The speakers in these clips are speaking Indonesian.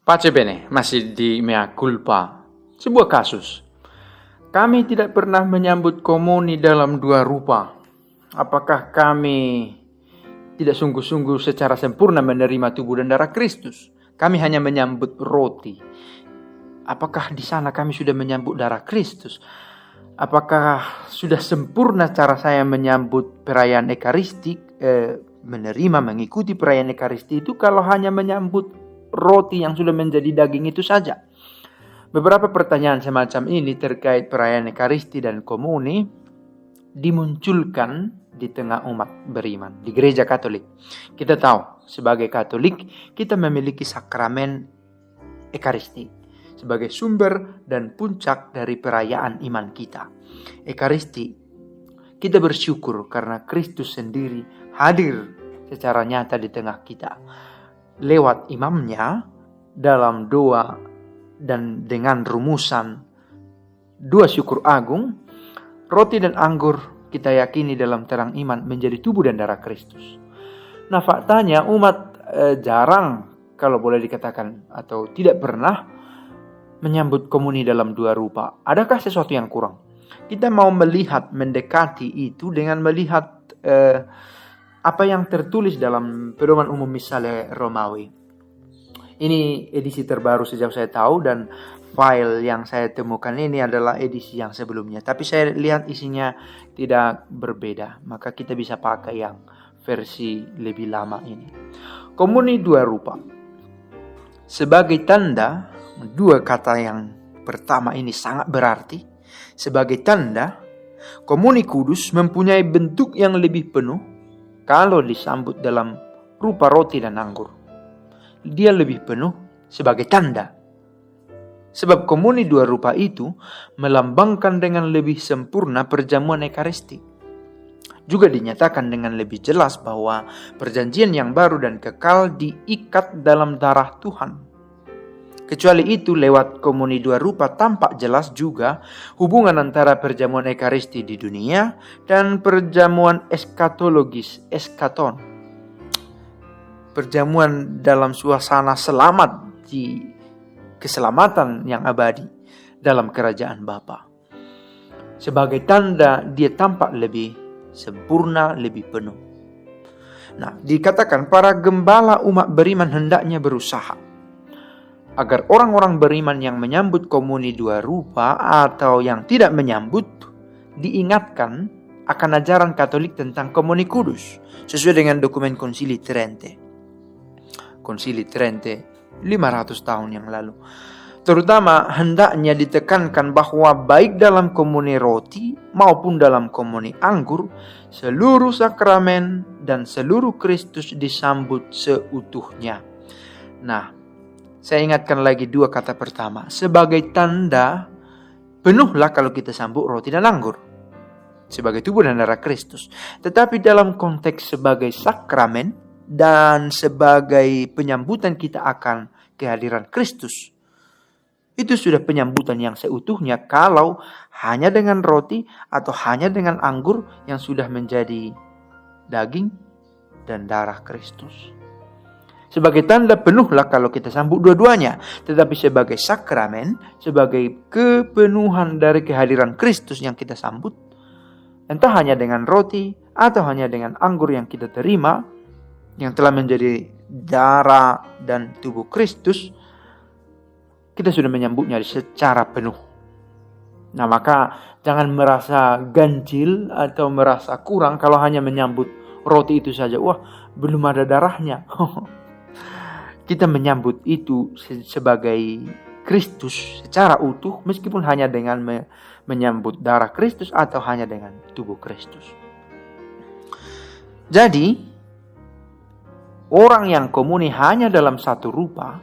Pace bene, masih di mea culpa. Sebuah kasus. Kami tidak pernah menyambut komuni dalam dua rupa. Apakah kami tidak sungguh-sungguh secara sempurna menerima tubuh dan darah Kristus? Kami hanya menyambut roti. Apakah di sana kami sudah menyambut darah Kristus? Apakah sudah sempurna cara saya menyambut perayaan Ekaristik, menerima, mengikuti perayaan Ekaristi itu kalau hanya menyambut roti yang sudah menjadi daging itu saja? Beberapa pertanyaan semacam ini terkait perayaan Ekaristi dan komuni dimunculkan di tengah umat beriman di gereja Katolik. Kita tahu sebagai Katolik kita memiliki sakramen Ekaristi sebagai sumber dan puncak dari perayaan iman kita. Ekaristi, kita bersyukur karena Kristus sendiri hadir secara nyata di tengah kita lewat imamnya dalam doa dan dengan rumusan dua syukur agung. Roti dan anggur kita yakini dalam terang iman menjadi tubuh dan darah Kristus. Nah, faktanya umat jarang, kalau boleh dikatakan, atau tidak pernah menyambut komuni dalam dua rupa. Adakah sesuatu yang kurang? Kita mau melihat, mendekati itu dengan melihat apa yang tertulis dalam pedoman umum misalnya Romawi. Ini edisi terbaru sejauh saya tahu, dan file yang saya temukan ini adalah edisi yang sebelumnya. Tapi saya lihat isinya tidak berbeda, maka kita bisa pakai yang versi lebih lama ini. Komuni dua rupa. Sebagai tanda, dua kata yang pertama ini sangat berarti. Sebagai tanda, komuni kudus mempunyai bentuk yang lebih penuh kalau disambut dalam rupa roti dan anggur. Dia lebih penuh sebagai tanda. Sebab komuni dua rupa itu melambangkan dengan lebih sempurna perjamuan Ekaristi. Juga dinyatakan dengan lebih jelas bahwa perjanjian yang baru dan kekal diikat dalam darah Tuhan. Kecuali itu, lewat komuni dua rupa tampak jelas juga hubungan antara perjamuan Ekaristi di dunia dan perjamuan eskatologis, eskaton. Perjamuan dalam suasana selamat, di keselamatan yang abadi dalam kerajaan Bapa. Sebagai tanda dia tampak lebih sempurna, lebih penuh. Nah, dikatakan para gembala umat beriman hendaknya berusaha agar orang-orang beriman yang menyambut komuni dua rupa atau yang tidak menyambut diingatkan akan ajaran Katolik tentang komuni kudus sesuai dengan dokumen Konsili Trente. Konsili Trente 500 tahun yang lalu. Terutama hendaknya ditekankan bahwa baik dalam komuni roti maupun dalam komuni anggur, seluruh sakramen dan seluruh Kristus disambut seutuhnya. Nah, saya ingatkan lagi dua kata pertama. Sebagai tanda, penuhlah kalau kita sambut roti dan anggur sebagai tubuh dan darah Kristus. Tetapi dalam konteks sebagai sakramen dan sebagai penyambutan kita akan kehadiran Kristus, itu sudah penyambutan yang seutuhnya kalau hanya dengan roti atau hanya dengan anggur yang sudah menjadi daging dan darah Kristus. Sebagai tanda penuhlah kalau kita sambut dua-duanya. Tetapi sebagai sakramen, sebagai kepenuhan dari kehadiran Kristus yang kita sambut, entah hanya dengan roti atau hanya dengan anggur yang kita terima, yang telah menjadi darah dan tubuh Kristus, kita sudah menyambutnya secara penuh. Nah, maka jangan merasa ganjil atau merasa kurang kalau hanya menyambut roti itu saja. Wah, belum ada darahnya. Kita menyambut itu sebagai Kristus secara utuh, meskipun hanya dengan menyambut darah Kristus atau hanya dengan tubuh Kristus. Jadi, orang yang komuni hanya dalam satu rupa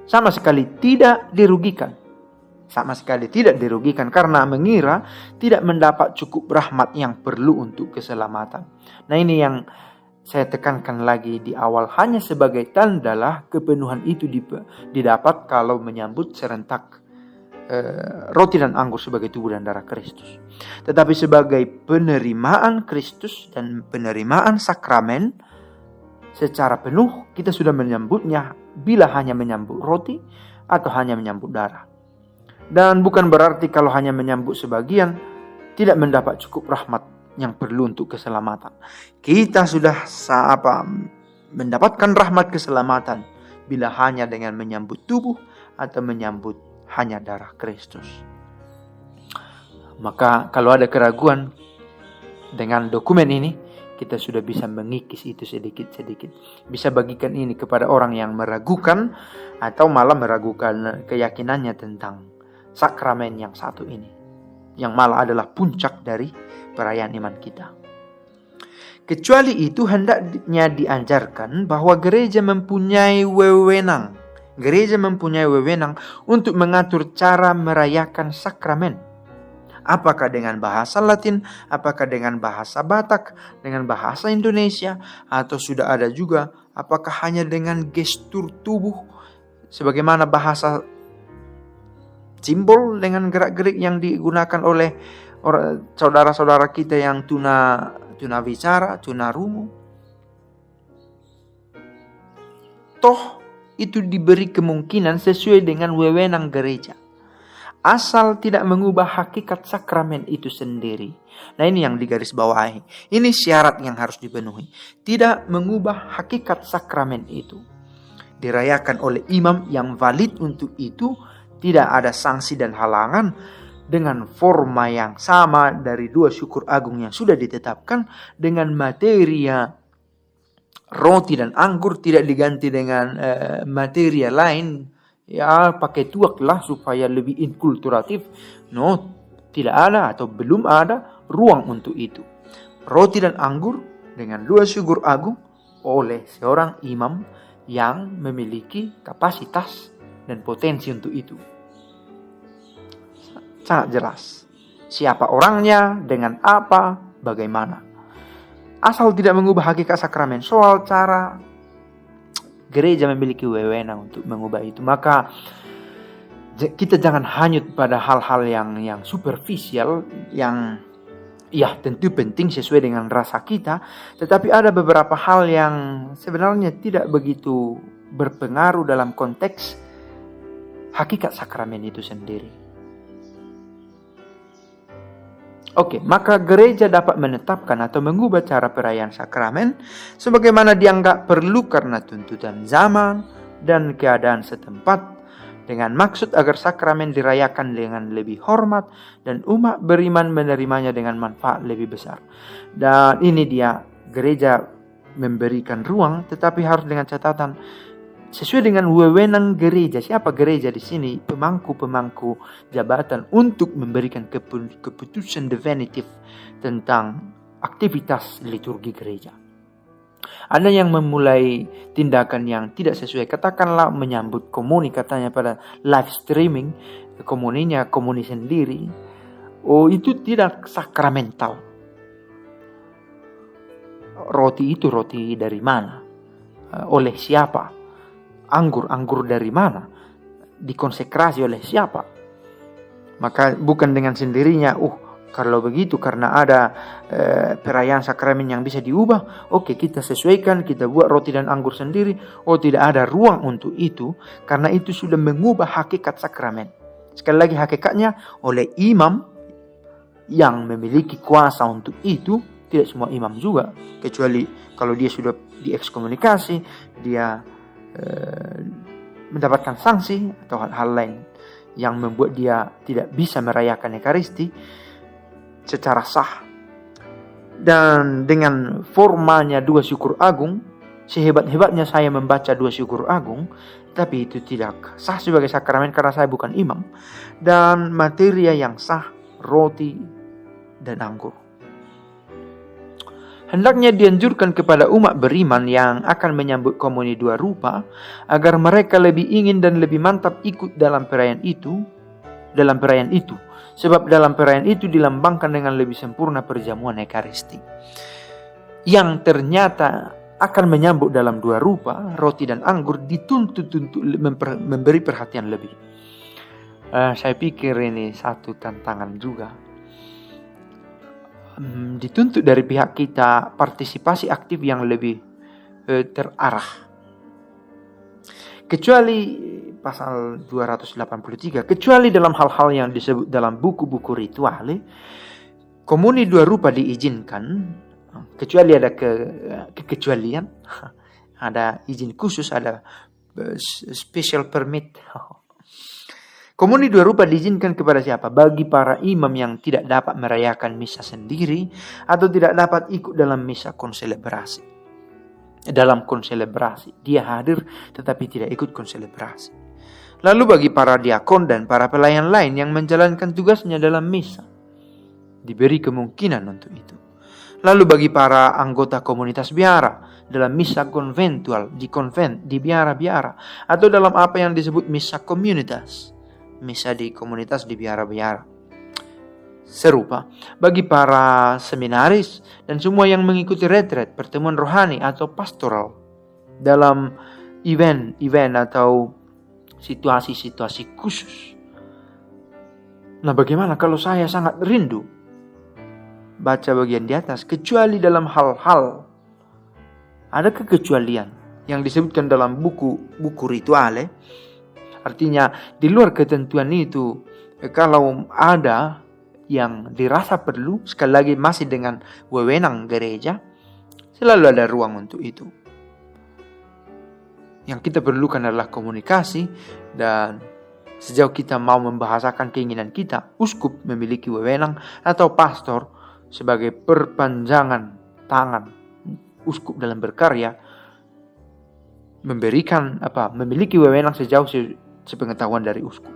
sama sekali tidak dirugikan. Sama sekali tidak dirugikan karena mengira tidak mendapat cukup rahmat yang perlu untuk keselamatan. Nah, ini yang saya tekankan lagi di awal, hanya sebagai tandalah kepenuhan itu didapat kalau menyambut serentak roti dan anggur sebagai tubuh dan darah Kristus. Tetapi sebagai penerimaan Kristus dan penerimaan sakramen secara penuh, kita sudah menyambutnya bila hanya menyambut roti atau hanya menyambut darah. Dan bukan berarti kalau hanya menyambut sebagian tidak mendapat cukup rahmat yang perlu untuk keselamatan. Kita sudah mendapatkan rahmat keselamatan bila hanya dengan menyambut tubuh atau menyambut hanya darah Kristus. Maka kalau ada keraguan dengan dokumen ini, kita sudah bisa mengikis itu sedikit-sedikit. Bisa bagikan ini kepada orang yang meragukan atau malah meragukan keyakinannya tentang sakramen yang satu ini, yang malah adalah puncak dari perayaan iman kita. Kecuali itu hendaknya diajarkan bahwa gereja mempunyai wewenang. Gereja mempunyai wewenang untuk mengatur cara merayakan sakramen. Apakah dengan bahasa Latin, apakah dengan bahasa Batak, dengan bahasa Indonesia, atau sudah ada juga apakah hanya dengan gestur tubuh, sebagaimana bahasa simbol dengan gerak-gerik yang digunakan oleh saudara-saudara kita yang tunawicara, tunarungu. Toh itu diberi kemungkinan sesuai dengan wewenang gereja, asal tidak mengubah hakikat sakramen itu sendiri. Nah, ini yang digarisbawahi. Ini syarat yang harus dipenuhi. Tidak mengubah hakikat sakramen itu. Dirayakan oleh imam yang valid untuk itu. Tidak ada sanksi dan halangan dengan forma yang sama dari 2 syukur agung yang sudah ditetapkan, dengan materia roti dan anggur tidak diganti dengan materia lain. Ya, pakai tuak lah supaya lebih inkulturatif. No, tidak ada atau belum ada ruang untuk itu. Roti dan anggur dengan 2 syukur agung oleh seorang imam yang memiliki kapasitas dan potensi untuk itu. Sangat jelas. Siapa orangnya, dengan apa, bagaimana. Asal tidak mengubah hakikat sakramen. Soal cara, gereja memiliki wewenang untuk mengubah itu. Maka kita jangan hanyut pada hal-hal yang superficial, yang ya tentu penting sesuai dengan rasa kita. Tetapi ada beberapa hal yang sebenarnya tidak begitu berpengaruh dalam konteks hakikat sakramen itu sendiri. Oke, maka gereja dapat menetapkan atau mengubah cara perayaan sakramen sebagaimana dianggap perlu karena tuntutan zaman dan keadaan setempat, dengan maksud agar sakramen dirayakan dengan lebih hormat dan umat beriman menerimanya dengan manfaat lebih besar. Dan ini dia, gereja memberikan ruang, tetapi harus dengan catatan sesuai dengan wewenang gereja. Siapa gereja di sini? Pemangku-pemangku jabatan untuk memberikan keputusan definitif tentang aktivitas liturgi gereja. Ada yang memulai tindakan yang tidak sesuai, katakanlah menyambut komuni, katanya pada live streaming komuninya komuni sendiri. Oh, itu tidak sakramental. Roti itu roti dari mana? Oleh siapa? Anggur dari mana? Dikonsekrasi oleh siapa? Maka bukan dengan sendirinya, kalau begitu karena ada perayaan sakramen yang bisa diubah, oke, kita sesuaikan, kita buat roti dan anggur sendiri. Tidak ada ruang untuk itu, karena itu sudah mengubah hakikat sakramen. Sekali lagi, hakikatnya oleh imam yang memiliki kuasa untuk itu. Tidak semua imam juga, kecuali kalau dia sudah diekskomunikasi, dia mendapatkan sanksi atau hal-hal lain yang membuat dia tidak bisa merayakan Ekaristi secara sah. Dan dengan formanya 2 syukur agung, sehebat-hebatnya saya membaca 2 syukur agung, tapi itu tidak sah sebagai sakramen karena saya bukan imam. Dan materia yang sah, roti dan anggur. Hendaknya dianjurkan kepada umat beriman yang akan menyambut komuni 2 rupa agar mereka lebih ingin dan lebih mantap ikut dalam perayaan itu. Sebab dalam perayaan itu dilambangkan dengan lebih sempurna perjamuan Ekaristi, yang ternyata akan menyambut dalam 2 rupa, roti dan anggur, dituntut untuk memberi perhatian lebih. Saya pikir ini satu tantangan juga. Dituntut dari pihak kita partisipasi aktif yang lebih terarah. Kecuali pasal 283, kecuali dalam hal-hal yang disebut dalam buku-buku rituale, komuni dua rupa diizinkan, kecuali ada kekecualian, ada izin khusus, ada special permit. Komuni dua rupa diizinkan kepada siapa? Bagi para imam yang tidak dapat merayakan misa sendiri atau tidak dapat ikut dalam misa konselebrasi. Dalam konselebrasi, dia hadir tetapi tidak ikut konselebrasi. Lalu bagi para diakon dan para pelayan lain yang menjalankan tugasnya dalam misa, diberi kemungkinan untuk itu. Lalu bagi para anggota komunitas biara dalam misa konventual, di konvent, di biara-biara, atau dalam apa yang disebut misa komunitas, misa di komunitas di biara-biara. Serupa bagi para seminaris dan semua yang mengikuti retret, pertemuan rohani atau pastoral dalam event atau situasi-situasi khusus. Nah, bagaimana kalau saya sangat rindu baca bagian di atas, kecuali dalam hal-hal, ada kekecualian yang disebutkan dalam buku rituale, artinya di luar ketentuan itu, kalau ada yang dirasa perlu, sekali lagi masih dengan wewenang gereja, selalu ada ruang untuk itu. Yang kita perlukan adalah komunikasi, dan sejauh kita mau membahasakan keinginan kita, uskup memiliki wewenang atau pastor sebagai perpanjangan tangan uskup dalam berkarya, memiliki wewenang sejauh sepengetahuan dari uskup.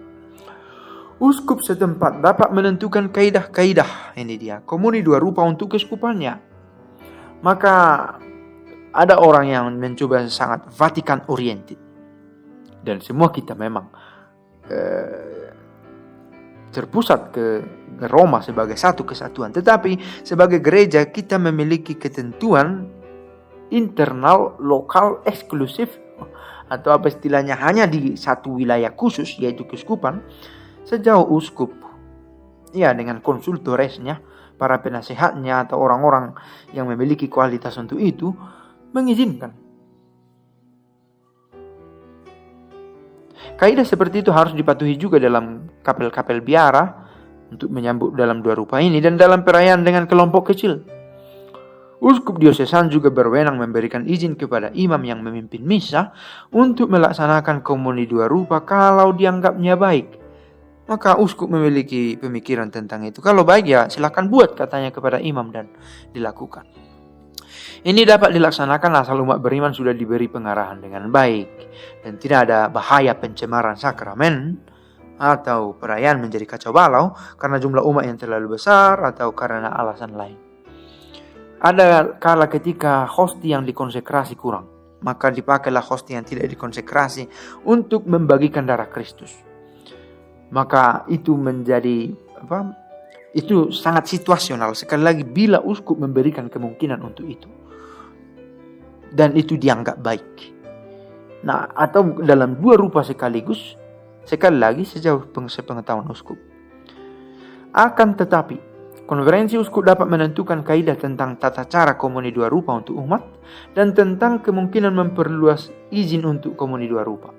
Uskup setempat dapat menentukan kaidah-kaidah, ini dia, komuni dua rupa untuk keuskupannya. Maka ada orang yang mencoba sangat Vatikan oriented, dan semua kita memang terpusat ke Roma sebagai satu kesatuan. Tetapi sebagai gereja kita memiliki ketentuan internal, lokal, eksklusif, atau apa istilahnya, hanya di satu wilayah khusus, yaitu keuskupan. Sejauh uskup, ya, dengan konsultoresnya, para penasehatnya atau orang-orang yang memiliki kualitas untuk itu, mengizinkan. Kaidah seperti itu harus dipatuhi juga dalam kapel-kapel biara untuk menyambut dalam dua rupa ini, dan dalam perayaan dengan kelompok kecil. Uskup diosesan juga berwenang memberikan izin kepada imam yang memimpin misa untuk melaksanakan komuni dua rupa kalau dianggapnya baik. Maka uskup memiliki pemikiran tentang itu. Kalau baik, ya silakan buat, katanya kepada imam, dan dilakukan. Ini dapat dilaksanakan asal umat beriman sudah diberi pengarahan dengan baik dan tidak ada bahaya pencemaran sakramen atau perayaan menjadi kacau balau karena jumlah umat yang terlalu besar atau karena alasan lain. Ada kala ketika hosti yang dikonsekrasi kurang, maka dipakailah hosti yang tidak dikonsekrasi untuk membagikan darah Kristus. Maka itu menjadi itu sangat situasional. Sekali lagi, bila uskup memberikan kemungkinan untuk itu dan itu dianggap baik. Nah, atau dalam dua rupa sekaligus, sekali lagi sejauh sepengetahuan uskup. Akan tetapi, konferensi uskup dapat menentukan kaidah tentang tata cara komuni dua rupa untuk umat dan tentang kemungkinan memperluas izin untuk komuni dua rupa.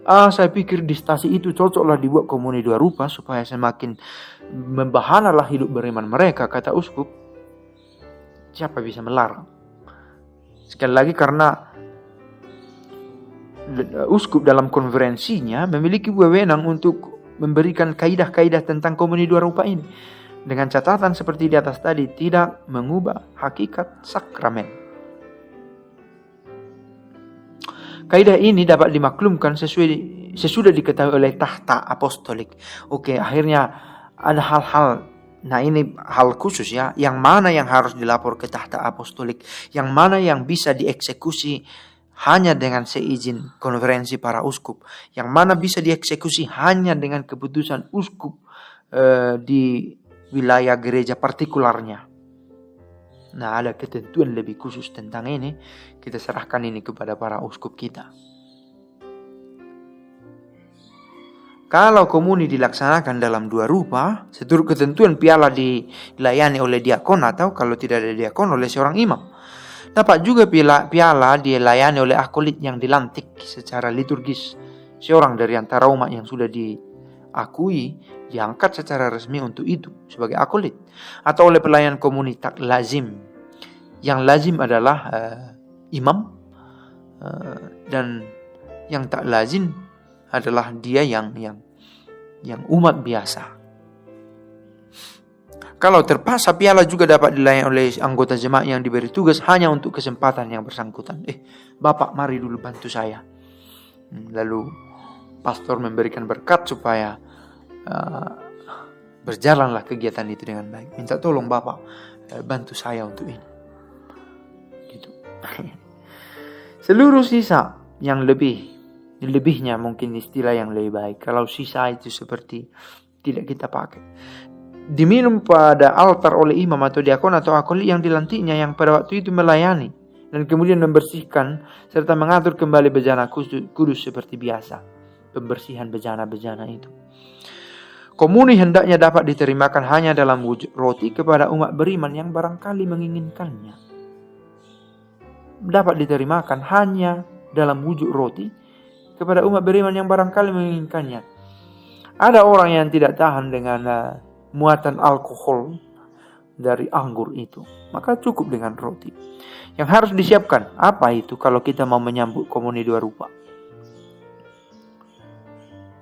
Saya pikir di stasi itu cocoklah dibuat komuni dua rupa supaya semakin membahanalah hidup beriman mereka, kata uskup. Siapa bisa melarang? Sekali lagi, karena uskup dalam konferensinya memiliki wewenang untuk memberikan kaidah-kaidah tentang komuni dua rupa ini, dengan catatan seperti di atas tadi, tidak mengubah hakikat sakramen. Kaidah ini dapat dimaklumkan sesudah diketahui oleh tahta apostolik. Oke, akhirnya ada hal-hal, nah ini hal khusus ya, yang mana yang harus dilapor ke tahta apostolik, yang mana yang bisa dieksekusi hanya dengan seizin konferensi para uskup, yang mana bisa dieksekusi hanya dengan keputusan uskup di wilayah gereja partikularnya. Nah, ada ketentuan lebih khusus tentang ini. Kita serahkan ini kepada para uskup kita. Kalau komuni dilaksanakan dalam dua rupa, seturut ketentuan piala dilayani oleh diakon atau kalau tidak ada diakon oleh seorang imam. Dapat juga piala dilayani oleh akolit yang dilantik secara liturgis. Seorang dari antara umat yang sudah diakui diangkat secara resmi untuk itu sebagai akolit. Atau oleh pelayan komunitas lazim. Yang lazim adalah imam, dan yang tak lazim adalah dia yang umat biasa. Kalau terpaksa, piala juga dapat dilayani oleh anggota jemaat yang diberi tugas hanya untuk kesempatan yang bersangkutan. Bapak mari dulu bantu saya. Lalu pastor memberikan berkat supaya berjalanlah kegiatan itu dengan baik. Minta tolong Bapak bantu saya untuk ini. Gitu. Seluruh sisa yang lebihnya mungkin istilah yang lebih baik. Kalau sisa itu seperti tidak kita pakai, diminum pada altar oleh imam atau diakon atau akolit yang dilantiknya, yang pada waktu itu melayani dan kemudian membersihkan serta mengatur kembali bejana kudus seperti biasa. Pembersihan bejana-bejana itu. Komuni hendaknya dapat diterimakan hanya dalam wujud roti kepada umat beriman yang barangkali menginginkannya. Dapat diterimakan hanya dalam wujud roti kepada umat beriman yang barangkali menginginkannya. Ada orang yang tidak tahan dengan muatan alkohol dari anggur itu, maka cukup dengan roti. Yang harus disiapkan apa itu kalau kita mau menyambut komuni dua rupa?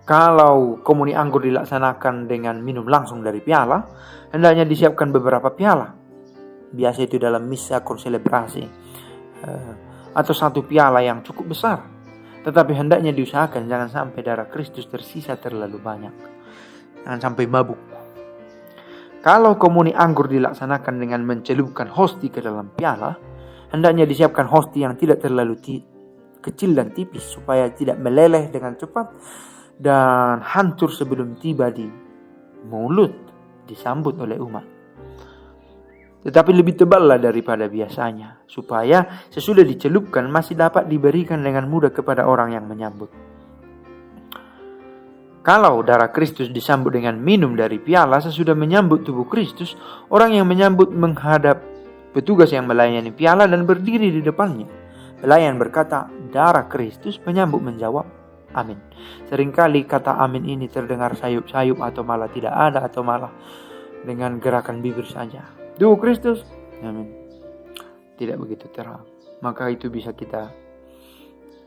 Kalau komuni anggur dilaksanakan dengan minum langsung dari piala, hendaknya disiapkan beberapa piala. Biasa itu dalam misa konselebrasi, atau satu piala yang cukup besar. Tetapi hendaknya diusahakan jangan sampai darah Kristus tersisa terlalu banyak. Jangan sampai mabuk. Kalau komuni anggur dilaksanakan dengan mencelupkan hosti ke dalam piala, hendaknya disiapkan hosti yang tidak terlalu kecil dan tipis supaya tidak meleleh dengan cepat dan hancur sebelum tiba di mulut disambut oleh umat. Tetapi lebih teballah daripada biasanya, supaya sesudah dicelupkan masih dapat diberikan dengan mudah kepada orang yang menyambut. Kalau darah Kristus disambut dengan minum dari piala sesudah menyambut tubuh Kristus, orang yang menyambut menghadap petugas yang melayani piala dan berdiri di depannya. Pelayan berkata, darah Kristus, penyambut menjawab, amin. Seringkali kata amin ini terdengar sayup-sayup atau malah tidak ada, atau malah dengan gerakan bibir saja. Tubuh Kristus, amin. Tidak begitu terang. Maka itu bisa kita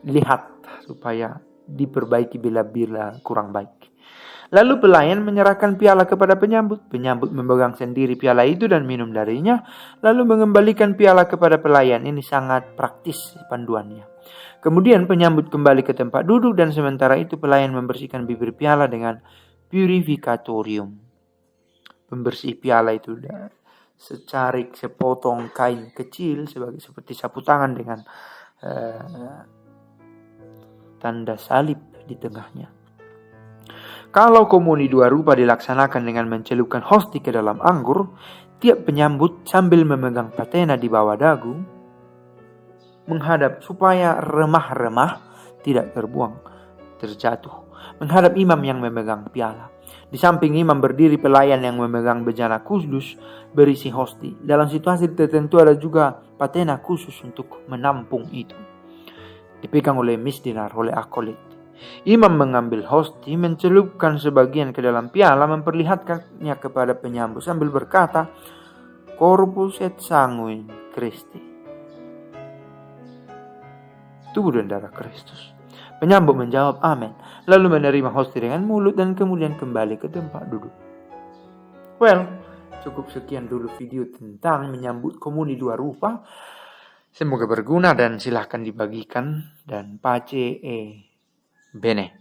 lihat supaya diperbaiki bila kurang baik. Lalu pelayan menyerahkan piala kepada penyambut. Penyambut memegang sendiri piala itu dan minum darinya, lalu mengembalikan piala kepada pelayan. Ini sangat praktis panduannya. Kemudian penyambut kembali ke tempat duduk dan sementara itu pelayan membersihkan bibir piala dengan purificatorium. Pembersih piala itu secarik sepotong kain kecil seperti sapu tangan dengan tanda salib di tengahnya. Kalau komuni dua rupa dilaksanakan dengan mencelupkan hosti ke dalam anggur, tiap penyambut sambil memegang patena di bawah dagu menghadap supaya remah-remah tidak terjatuh. Menghadap imam yang memegang piala. Di samping imam berdiri pelayan yang memegang bejana kudus berisi hosti. Dalam situasi tertentu ada juga patena khusus untuk menampung itu. Dipegang oleh misdinar, oleh akolit. Imam mengambil hosti, mencelupkan sebagian ke dalam piala, memperlihatkannya kepada penyambut sambil berkata, Corpus et sanguine Christi. Tubuh dan darah Kristus. Penyambut menjawab amin, lalu menerima hosti dengan mulut dan kemudian kembali ke tempat duduk. Cukup sekian dulu video tentang menyambut komuni dua rupa. Semoga berguna dan silahkan dibagikan dan pace bene.